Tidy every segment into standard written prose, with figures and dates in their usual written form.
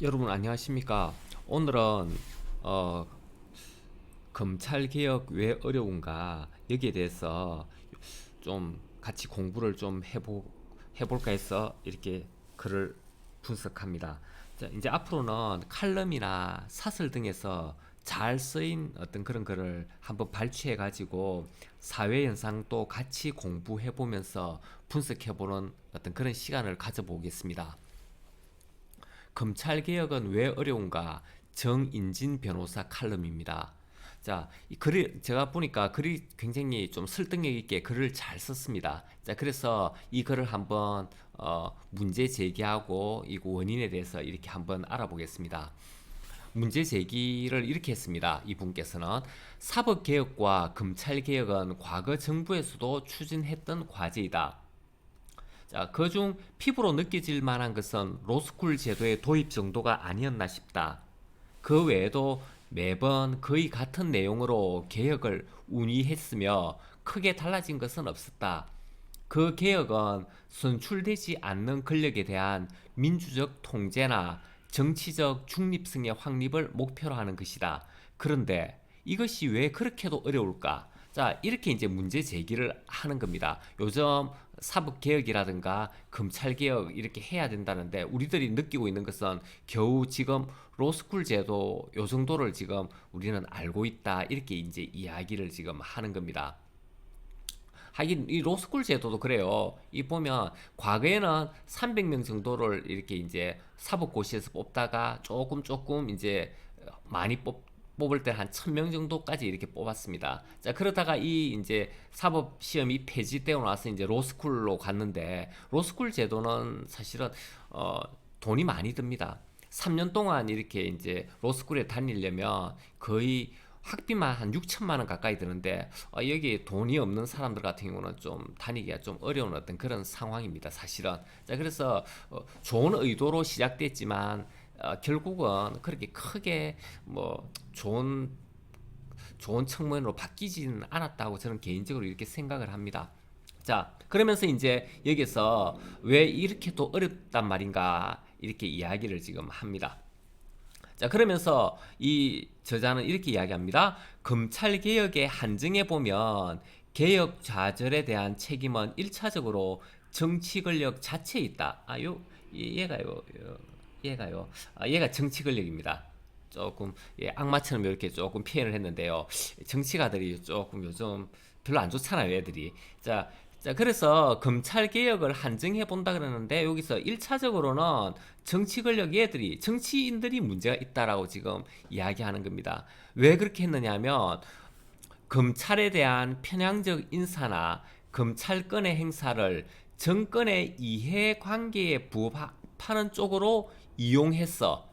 여러분 안녕하십니까? 오늘은 어, 검찰 개혁 왜 어려운가 여기에 대해서 좀 같이 공부를 좀 해볼까 해서 이렇게 글을 분석합니다. 자, 이제 앞으로는 칼럼이나 사설 등에서 잘 쓰인 어떤 그런 글을 한번 발췌해 가지고 사회 현상도 같이 공부해 보면서 분석해 보는 어떤 그런 시간을 가져보겠습니다. 검찰 개혁은 왜 어려운가? 정인진 변호사 칼럼입니다. 자, 이 글이 제가 보니까 글이 굉장히 좀 설득력 있게 글을 잘 썼습니다. 자, 그래서 이 글을 한번 문제 제기하고 이 원인에 대해서 이렇게 한번 알아보겠습니다. 문제 제기를 이렇게 했습니다. 이분께서는 사법개혁과 검찰개혁은 과거 정부에서도 추진했던 과제이다. 자, 그중 피부로 느껴질 만한 것은 로스쿨 제도의 도입 정도가 아니었나 싶다. 그 외에도 매번 거의 같은 내용으로 개혁을 운의했으며 크게 달라진 것은 없었다. 그 개혁은 선출되지 않는 권력에 대한 민주적 통제나 정치적 중립성의 확립을 목표로 하는 것이다. 그런데 이것이 왜 그렇게도 어려울까? 자, 이렇게 이제 문제 제기를 하는 겁니다. 요즘 사법개혁이라든가 검찰개혁 이렇게 해야 된다는데 우리들이 느끼고 있는 것은 겨우 지금 로스쿨 제도 요 정도를 지금 우리는 알고 있다. 이렇게 이제 이야기를 지금 하는 겁니다. 하긴 이 로스쿨 제도도 그래요. 이 보면 과거에는 300명 정도를 이렇게 이제 사법고시에서 뽑다가 조금 이제 많이 뽑을 때 한 1000명 정도까지 이렇게 뽑았습니다. 자, 그러다가 이 이제 사법 시험이 폐지되고 나서 이제 로스쿨로 갔는데 로스쿨 제도는 사실은 돈이 많이 듭니다. 3년 동안 이렇게 이제 로스쿨에 다니려면 거의 학비만 한 6천만 원 가까이 드는데 여기 돈이 없는 사람들 같은 경우는 좀 다니기가 좀 어려운 어떤 그런 상황입니다. 사실은. 자, 그래서 좋은 의도로 시작됐지만 결국은 그렇게 크게 뭐 좋은 측면으로 바뀌지는 않았다고 저는 개인적으로 이렇게 생각을 합니다. 자, 그러면서 이제 여기서 왜 이렇게 또 어렵단 말인가 이렇게 이야기를 지금 합니다. 자, 그러면서 이 저자는 이렇게 이야기합니다. 검찰 개혁의 한증에 보면 개혁 좌절에 대한 책임은 일차적으로 정치 권력 자체에 있다. 얘가요, 얘가요. 얘가 정치 권력입니다. 조금 악마처럼 이렇게 조금 표현을 했는데요. 정치가들이 조금 요즘 별로 안 좋잖아요, 애들이. 자, 자, 그래서 검찰 개혁을 한정해 본다 그러는데 여기서 1차적으로는 정치 권력 얘들이 정치인들이 문제가 있다라고 지금 이야기하는 겁니다. 왜 그렇게 했느냐면 검찰에 대한 편향적 인사나 검찰권의 행사를 정권의 이해관계에 부합하는 쪽으로 이용해서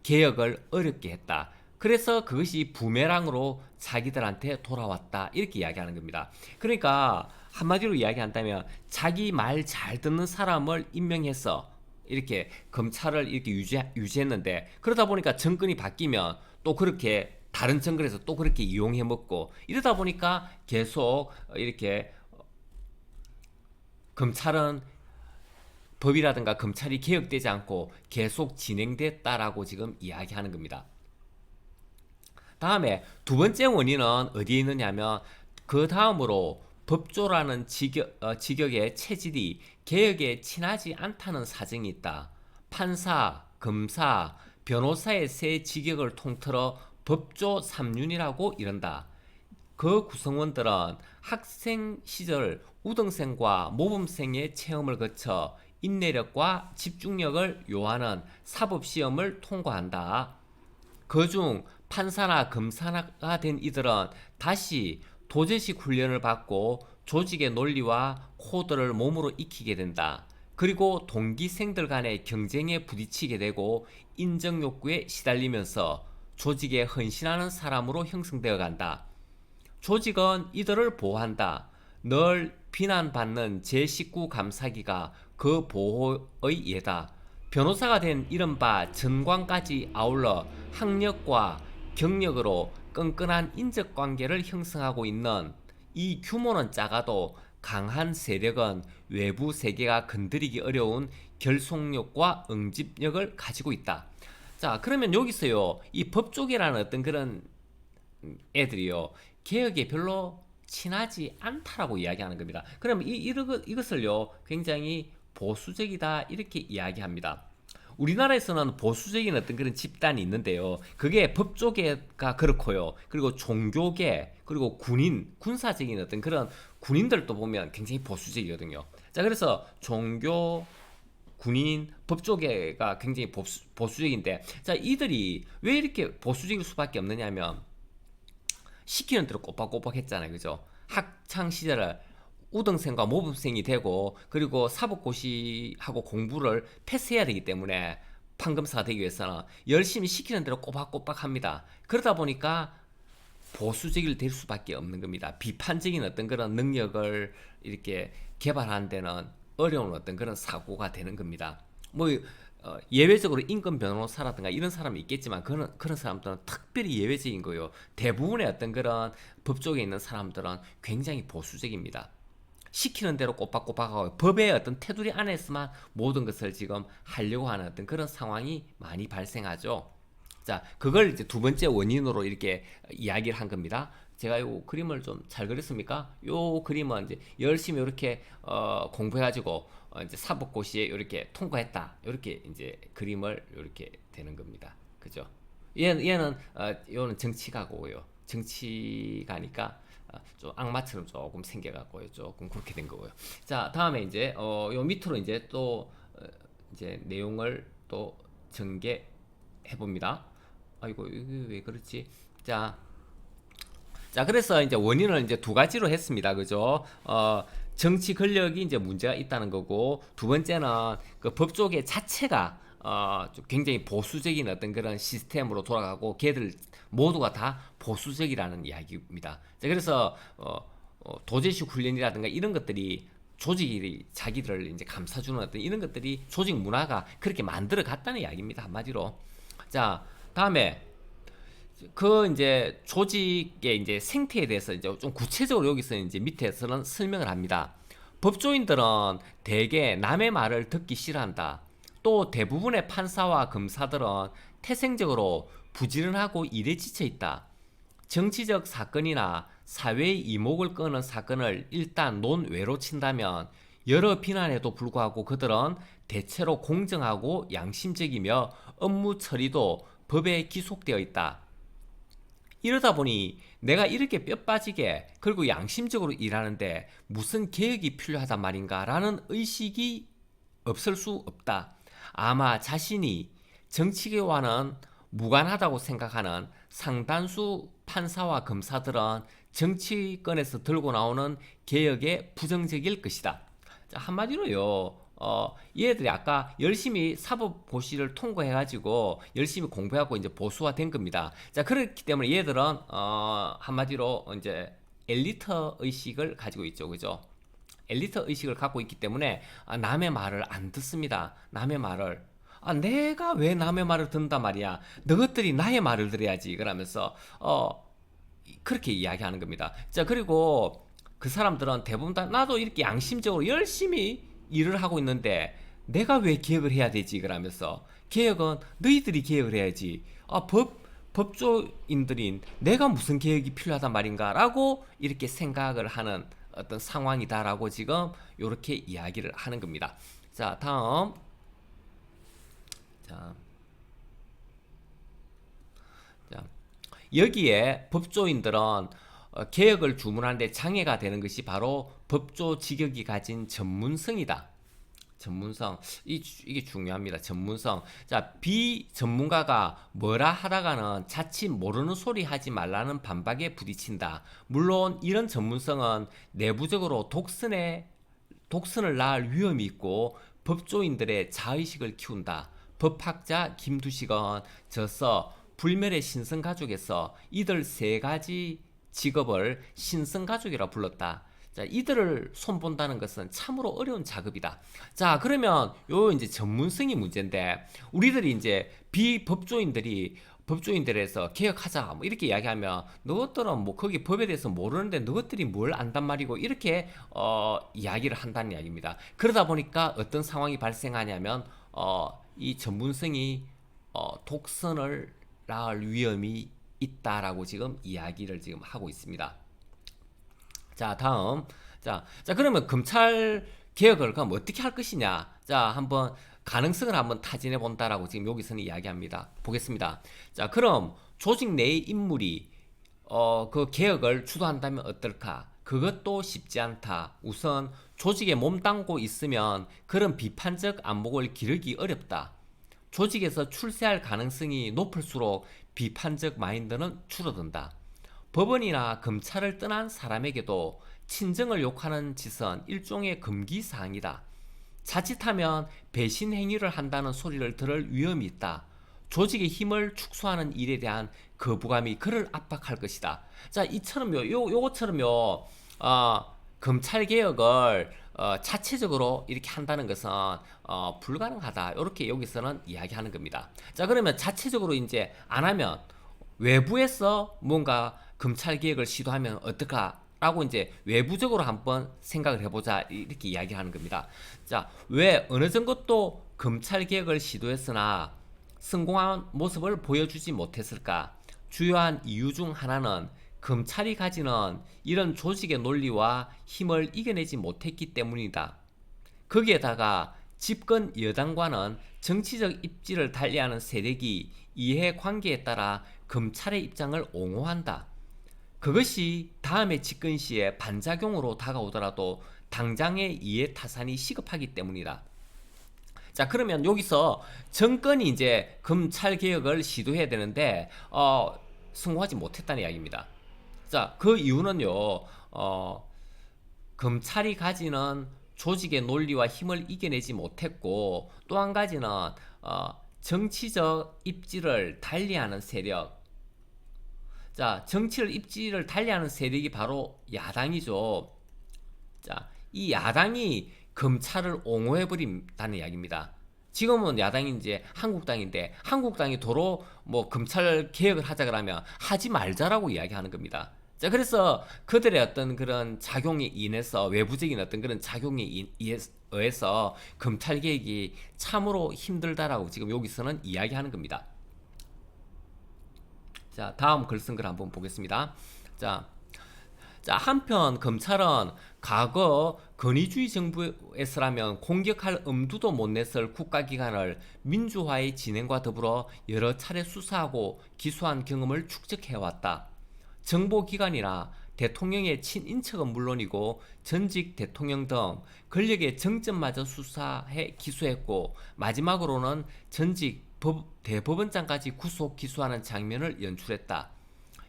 개혁을 어렵게 했다. 그래서 그것이 부메랑으로 자기들한테 돌아왔다. 이렇게 이야기하는 겁니다. 그러니까 한마디로 이야기한다면 자기 말 잘 듣는 사람을 임명해서 이렇게 검찰을 이렇게 유지했는데 그러다 보니까 정권이 바뀌면 또 그렇게 다른 정권에서 또 그렇게 이용해 먹고 이러다 보니까 계속 이렇게 검찰은 법이라든가 검찰이 개혁되지 않고 계속 진행됐다라고 지금 이야기하는 겁니다. 다음에 두 번째 원인은 어디에 있느냐면 그 다음으로 법조라는 직역의 체질이 개혁에 친하지 않다는 사정이 있다. 판사, 검사, 변호사의 세 직역을 통틀어 법조 3윤이라고 이른다. 그 구성원들은 학생 시절 우등생과 모범생의 체험을 거쳐 인내력과 집중력을 요하는 사법시험을 통과한다. 그중 판사나 검사가 된 이들은 다시 도제식 훈련을 받고 조직의 논리와 코드를 몸으로 익히게 된다. 그리고 동기생들 간의 경쟁에 부딪히게 되고 인정 욕구에 시달리면서 조직에 헌신하는 사람으로 형성되어 간다. 조직은 이들을 보호한다. 늘 비난받는 제19 감사기가 그 보호의 예다. 변호사가 된 이른바 전관까지 아울러 학력과 경력으로 끈끈한 인적관계를 형성하고 있는 이 규모는 작아도 강한 세력은 외부 세계가 건드리기 어려운 결속력과 응집력을 가지고 있다. 자, 그러면 여기서요, 이 법조계라는 어떤 그런 애들이요, 개혁에 별로 친하지 않다라고 이야기하는 겁니다. 그러면 이것을요, 굉장히 보수적이다 이렇게 이야기합니다. 우리나라에서는 보수적인 어떤 그런 집단이 있는데요. 그게 법조계가 그렇고요. 그리고 종교계, 그리고 군사적인 어떤 그런 군인들도 보면 굉장히 보수적이거든요. 자, 그래서 종교, 군인, 법조계가 굉장히 보수적인데, 자, 이들이 왜 이렇게 보수적일 수밖에 없느냐면, 시키는 대로 꼬박꼬박 했잖아요. 그죠? 학창 시절을 우등생과 모범생이 되고, 그리고 사법고시하고 공부를 패스해야 되기 때문에 판검사가 되기 위해서는 열심히 시키는 대로 꼬박꼬박 합니다. 그러다 보니까 보수적일 될 수밖에 없는 겁니다. 비판적인 어떤 그런 능력을 이렇게 개발하는 데는 어려운 어떤 그런 사고가 되는 겁니다. 뭐 예외적으로 인권 변호사라든가 이런 사람이 있겠지만 그런 사람들은 특별히 예외적인 거예요. 대부분의 어떤 그런 법조계에 있는 사람들은 굉장히 보수적입니다. 시키는 대로 꼬박꼬박하고 법의 어떤 테두리 안에서만 모든 것을 지금 하려고 하는 어떤 그런 상황이 많이 발생하죠. 자, 그걸 이제 두 번째 원인으로 이렇게 이야기를 한 겁니다. 제가 요 그림을 좀 잘 그렸습니까? 요 그림은 이제 열심히 이렇게 공부해가지고 이제 사법고시에 이렇게 통과했다. 이렇게 이제 그림을 이렇게 되는 겁니다. 그죠? 얘는 요는 정치가고요. 정치가니까 좀 악마처럼 조금 생겨갖고요. 조금 그렇게 된 거고요. 자, 다음에 이제 요 밑으로 이제 또 이제 내용을 또 전개해 봅니다. 아이고 이게 왜 그렇지? 자, 그래서 이제 원인을 이제 두 가지로 했습니다. 그죠? 정치 권력이 이제 문제가 있다는 거고, 두 번째는 그 법조계 자체가 좀 굉장히 보수적인 어떤 그런 시스템으로 돌아가고, 걔들 모두가 다 보수적이라는 이야기입니다. 자, 그래서 도제식 훈련이라든가 이런 것들이 조직이 자기들을 이제 감싸주는 어떤 이런 것들이 조직 문화가 그렇게 만들어 갔다는 이야기입니다. 한마디로. 자, 다음에 그 이제 조직의 이제 생태에 대해서 이제 좀 구체적으로 여기서 이제 밑에서는 설명을 합니다. 법조인들은 대개 남의 말을 듣기 싫어한다. 또 대부분의 판사와 검사들은 태생적으로 부지런하고 일에 지쳐 있다. 정치적 사건이나 사회의 이목을 끄는 사건을 일단 논외로 친다면 여러 비난에도 불구하고 그들은 대체로 공정하고 양심적이며 업무 처리도 법에 기속되어 있다. 이러다 보니 내가 이렇게 뼈 빠지게 그리고 양심적으로 일하는데 무슨 개혁이 필요하단 말인가 라는 의식이 없을 수 없다. 아마 자신이 정치계와는 무관하다고 생각하는 상단수 판사와 검사들은 정치권에서 들고 나오는 개혁에 부정적일 것이다. 자, 한마디로요. 얘들이 아까 열심히 사법고시를 통과해가지고 열심히 공부하고 이제 보수화된 겁니다. 자, 그렇기 때문에 얘들은 한마디로 이제 엘리트 의식을 가지고 있죠, 그죠? 엘리트 의식을 갖고 있기 때문에 남의 말을 안 듣습니다. 남의 말을. 내가 왜 남의 말을 듣는단 말이야? 너희들이 나의 말을 들어야지. 그러면서 그렇게 이야기하는 겁니다. 자, 그리고 그 사람들은 대부분 다 나도 이렇게 양심적으로 열심히 일을 하고 있는데 내가 왜 개혁을 해야 되지? 그러면서 개혁은 너희들이 개혁을 해야지. 법조인들인 내가 무슨 개혁이 필요하단 말인가? 라고 이렇게 생각을 하는 어떤 상황이다라고 지금 이렇게 이야기를 하는 겁니다. 자, 다음. 자, 여기에 법조인들은 개혁을 주문하는데 장애가 되는 것이 바로 법조 직역이 가진 전문성이다. 전문성. 이게 중요합니다. 전문성. 자, 비전문가가 뭐라 하다가는 자칫 모르는 소리 하지 말라는 반박에 부딪힌다. 물론 이런 전문성은 내부적으로 독선을 낳을 위험이 있고 법조인들의 자의식을 키운다. 법학자 김두식은 저서 불멸의 신성가족에서 이들 세 가지 직업을 신성가족이라 불렀다. 자, 이들을 손본다는 것은 참으로 어려운 작업이다. 자, 그러면 요 이제 전문성이 문제인데 우리들이 이제 비법조인들이 법조인들에서 개혁하자 뭐 이렇게 이야기하면 너희들은 뭐 거기 법에 대해서 모르는데 너희들이 뭘 안단 말이고 이렇게 이야기를 한다는 이야기입니다. 그러다 보니까 어떤 상황이 발생하냐면 이 전문성이 독선을 낳을 위험이 있다라고 지금 이야기를 지금 하고 있습니다. 자, 다음. 자, 그러면 검찰 개혁을 그럼 어떻게 할 것이냐? 자, 한번 가능성을 한번 타진해 본다라고 지금 여기서는 이야기합니다. 보겠습니다. 자, 그럼 조직 내의 인물이 그 개혁을 주도한다면 어떨까? 그것도 쉽지 않다. 우선 조직에 몸담고 있으면 그런 비판적 안목을 기르기 어렵다. 조직에서 출세할 가능성이 높을수록 비판적 마인드는 줄어든다. 법원이나 검찰을 떠난 사람에게도 친정을 욕하는 짓은 일종의 금기사항이다. 자칫하면 배신 행위를 한다는 소리를 들을 위험이 있다. 조직의 힘을 축소하는 일에 대한 거부감이 그를 압박할 것이다. 자, 이처럼요, 요거처럼요, 검찰 개혁을 자체적으로 이렇게 한다는 것은 불가능하다. 이렇게 여기서는 이야기하는 겁니다. 자, 그러면 자체적으로 이제 안 하면 외부에서 뭔가 검찰 개혁을 시도하면 어떨까? 라고 이제 외부적으로 한번 생각을 해보자 이렇게 이야기하는 겁니다. 자, 왜 어느 정도 또 검찰 개혁을 시도했으나 성공한 모습을 보여주지 못했을까? 주요한 이유 중 하나는 검찰이 가지는 이런 조직의 논리와 힘을 이겨내지 못했기 때문이다. 거기에다가 집권 여당과는 정치적 입지를 달리하는 세력이 이해관계에 따라 검찰의 입장을 옹호한다. 그것이 다음에 집권 시에 반작용으로 다가오더라도 당장의 이해 타산이 시급하기 때문이다. 자, 그러면 여기서 정권이 이제 검찰 개혁을 시도해야 되는데 성공하지 못했다는 이야기입니다. 자, 그 이유는요. 검찰이 가지는 조직의 논리와 힘을 이겨내지 못했고 또 한 가지는 정치적 입지를 달리하는 세력. 자, 정치를 입지를 달리하는 세력이 바로 야당이죠. 자, 이 야당이 검찰을 옹호해버린다는 이야기입니다. 지금은 야당이 이제 한국당인데 한국당이 도로 뭐 검찰 개혁을 하자 그러면 하지 말자라고 이야기하는 겁니다. 자, 그래서 그들의 어떤 그런 작용에 인해서 외부적인 어떤 그런 작용에 의해서 검찰 개혁이 참으로 힘들다라고 지금 여기서는 이야기하는 겁니다. 자, 다음 글쓴 글 한번 보겠습니다. 자, 한편 검찰은 과거 권위주의 정부에서라면 공격할 엄두도 못 냈을 국가기관을 민주화의 진행과 더불어 여러 차례 수사하고 기소한 경험을 축적해왔다. 정보기관이나 대통령의 친인척은 물론이고 전직 대통령 등 권력의 정점마저 수사해 기소했고 마지막으로는 전직 대법원장까지 구속 기소하는 장면을 연출했다.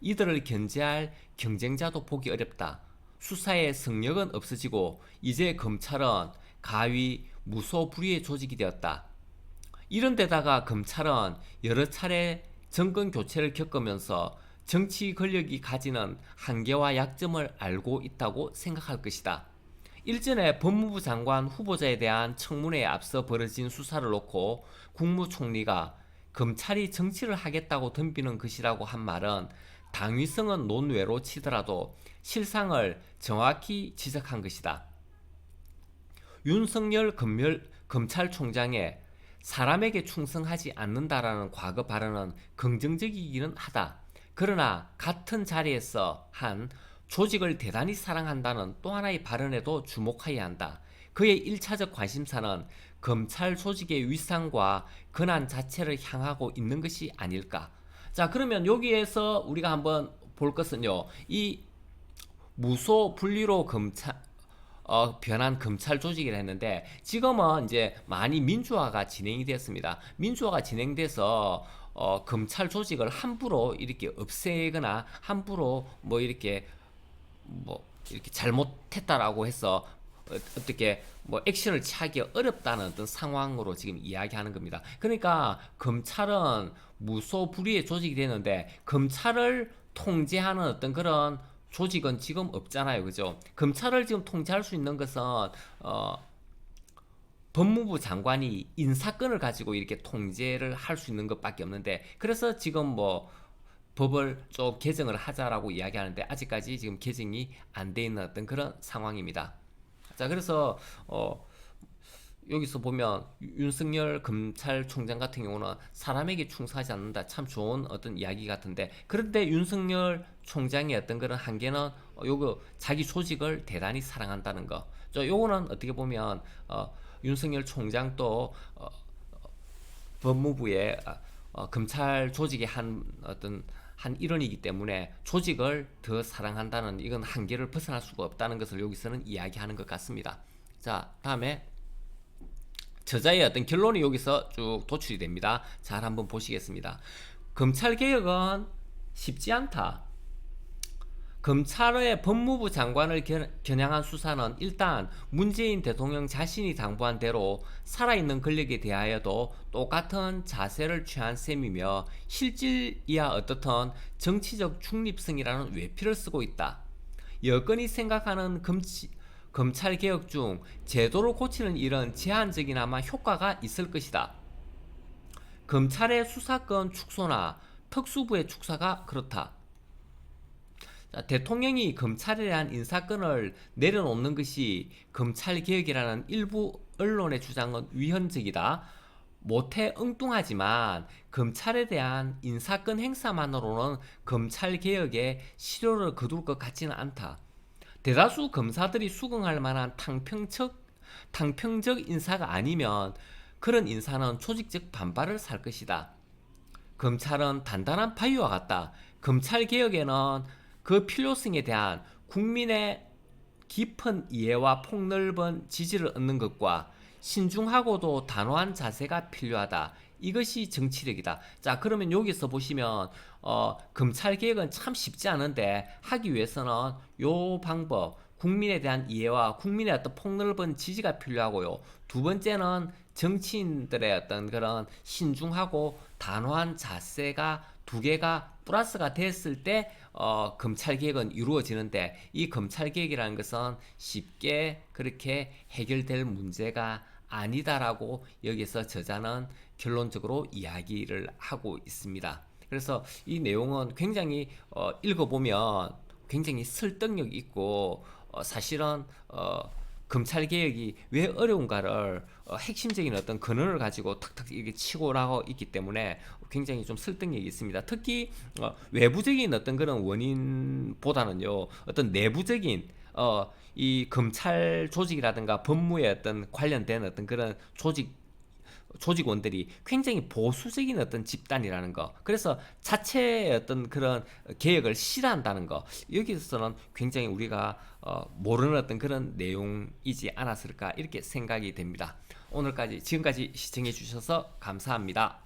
이들을 견제할 경쟁자도 보기 어렵다. 수사의 성력은 없어지고 이제 검찰은 가위 무소불위의 조직이 되었다. 이런 데다가 검찰은 여러 차례 정권 교체를 겪으면서 정치 권력이 가지는 한계와 약점을 알고 있다고 생각할 것이다. 일전에 법무부 장관 후보자에 대한 청문회에 앞서 벌어진 수사를 놓고 국무총리가 검찰이 정치를 하겠다고 덤비는 것이라고 한 말은 당위성은 논외로 치더라도 실상을 정확히 지적한 것이다. 윤석열 검찰총장의 사람에게 충성하지 않는다라는 과거 발언은 긍정적이기는 하다. 그러나 같은 자리에서 한 조직을 대단히 사랑한다는 또 하나의 발언에도 주목해야 한다. 그의 1차적 관심사는 검찰 조직의 위상과 권한 자체를 향하고 있는 것이 아닐까. 자, 그러면 여기에서 우리가 한번 볼 것은요. 이 무소 분리로 변한 검찰 조직이라 했는데 지금은 이제 많이 민주화가 진행이 됐습니다. 민주화가 진행돼서 검찰 조직을 함부로 이렇게 없애거나 함부로 뭐 이렇게 잘못했다라고 해서 어떻게 뭐 액션을 취하기 어렵다는 어떤 상황으로 지금 이야기하는 겁니다. 그러니까 검찰은 무소불위의 조직이 되는데 검찰을 통제하는 어떤 그런 조직은 지금 없잖아요, 그죠? 검찰을 지금 통제할 수 있는 것은 법무부 장관이 인사권을 가지고 이렇게 통제를 할 수 있는 것밖에 없는데, 그래서 지금 뭐 법을 좀 개정을 하자라고 이야기하는데 아직까지 지금 개정이 안 돼 있는 어떤 그런 상황입니다. 자, 그래서 여기서 보면 윤석열 검찰총장 같은 경우는 사람에게 충성하지 않는다, 참 좋은 어떤 이야기 같은데, 그런데 윤석열 총장의 어떤 그런 한계는 요거 자기 조직을 대단히 사랑한다는 거. 요거는 어떻게 보면 윤석열 총장도 법무부의 검찰 조직의 한 어떤 한 일원이기 때문에 조직을 더 사랑한다는, 이건 한계를 벗어날 수가 없다는 것을 여기서는 이야기하는 것 같습니다. 자, 다음에 저자의 어떤 결론이 여기서 쭉 도출이 됩니다. 잘 한번 보시겠습니다. 검찰 개혁은 쉽지 않다. 검찰의 법무부 장관을 겨냥한 수사는 일단 문재인 대통령 자신이 당부한 대로 살아있는 권력에 대하여도 똑같은 자세를 취한 셈이며, 실질이야 어떻든 정치적 중립성이라는 외피를 쓰고 있다. 여건이 생각하는 검찰 개혁 중 제도를 고치는 일은 제한적이나마 효과가 있을 것이다. 검찰의 수사권 축소나 특수부의 축소가 그렇다. 대통령이 검찰에 대한 인사권을 내려놓는 것이 검찰개혁이라는 일부 언론의 주장은 위헌적이다. 모태 엉뚱하지만 검찰에 대한 인사권 행사만으로는 검찰개혁에 실효를 거둘 것 같지는 않다. 대다수 검사들이 수긍할 만한 탕평적 인사가 아니면 그런 인사는 조직적 반발을 살 것이다. 검찰은 단단한 바위와 같다. 검찰개혁에는 그 필요성에 대한 국민의 깊은 이해와 폭넓은 지지를 얻는 것과 신중하고도 단호한 자세가 필요하다. 이것이 정치력이다. 자, 그러면 여기서 보시면 검찰 개혁은 참 쉽지 않은데 하기 위해서는 요 방법, 국민에 대한 이해와 국민의 어떤 폭넓은 지지가 필요하고요. 두 번째는 정치인들의 어떤 그런 신중하고 단호한 자세가 두 개가 플러스가 됐을 때 검찰 개혁은 이루어지는데, 이 검찰 개혁이라는 것은 쉽게 그렇게 해결될 문제가 아니다라고 여기서 저자는 결론적으로 이야기를 하고 있습니다. 그래서 이 내용은 굉장히 읽어보면 굉장히 설득력 있고, 사실은 검찰 개혁이 왜 어려운가를 핵심적인 어떤 근원을 가지고 탁탁 이렇게 치고 나가고 있기 때문에 굉장히 좀 설득력이 있습니다. 특히 외부적인 어떤 그런 원인보다는요, 어떤 내부적인 이 검찰 조직이라든가 법무에 어떤 관련된 어떤 그런 조직원들이 굉장히 보수적인 어떤 집단이라는 거, 그래서 자체의 어떤 그런 개혁을 싫어한다는 거, 여기서는 굉장히 우리가 모르는 어떤 그런 내용이지 않았을까 이렇게 생각이 됩니다. 지금까지 시청해 주셔서 감사합니다.